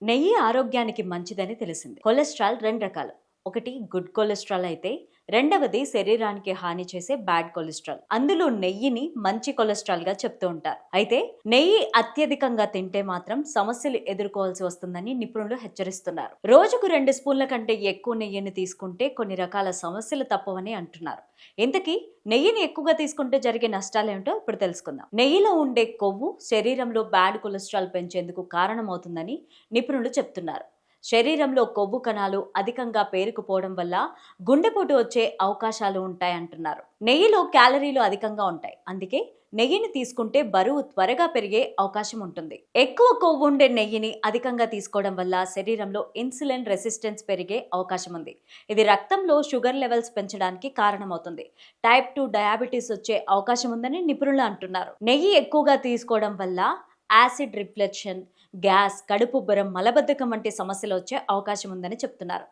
నెయ్యి ఆరోగ్యానికి మంచిదని తెలిసింది. కొలెస్ట్రాల్ రెండు రకాలు. ఒకటి గుడ్ కొలెస్ట్రాల్ అయితే రెండవది శరీరానికి హాని చేసే బ్యాడ్ కొలెస్ట్రాల్. అందులో నెయ్యిని మంచి కొలెస్ట్రాల్ గా చెప్తూ ఉంటారు. అయితే నెయ్యి అత్యధికంగా తింటే మాత్రం సమస్యలు ఎదుర్కోవాల్సి వస్తుందని నిపుణులు హెచ్చరిస్తున్నారు. రోజుకు 2 స్పూన్ల కంటే ఎక్కువ నెయ్యిని తీసుకుంటే కొన్ని రకాల సమస్యలు తప్పవని అంటున్నారు. ఇంతకీ నెయ్యిని ఎక్కువగా తీసుకుంటే జరిగే నష్టాలేమిటో ఇప్పుడు తెలుసుకుందాం. నెయ్యిలో ఉండే కొవ్వు శరీరంలో బ్యాడ్ కొలెస్ట్రాల్ పెంచేందుకు కారణమవుతుందని నిపుణులు చెప్తున్నారు. శరీరంలో కొవ్వు కణాలు అధికంగా పేరుకుపోవడం వల్ల గుండెపోటు వచ్చే అవకాశాలు ఉంటాయంటున్నారు. నెయ్యిలో క్యాలరీలు అధికంగా ఉంటాయి. అందుకే నెయ్యిని తీసుకుంటే బరువు త్వరగా పెరిగే అవకాశం ఉంటుంది. ఎక్కువ కొవ్వు ఉండే నెయ్యిని అధికంగా తీసుకోవడం వల్ల శరీరంలో ఇన్సులిన్ రెసిస్టెన్స్ పెరిగే అవకాశం ఉంది. ఇది రక్తంలో షుగర్ లెవెల్స్ పెంచడానికి కారణమవుతుంది. టైప్ 2 డయాబెటీస్ వచ్చే అవకాశం ఉందని నిపుణులు అంటున్నారు. నెయ్యి ఎక్కువగా తీసుకోవడం వల్ల యాసిడ్ రిఫ్లెక్షన్, గ్యాస్, కడుపుబ్బరం, మలబద్ధకం వంటి సమస్యలు వచ్చే అవకాశం ఉందని చెప్తున్నారు.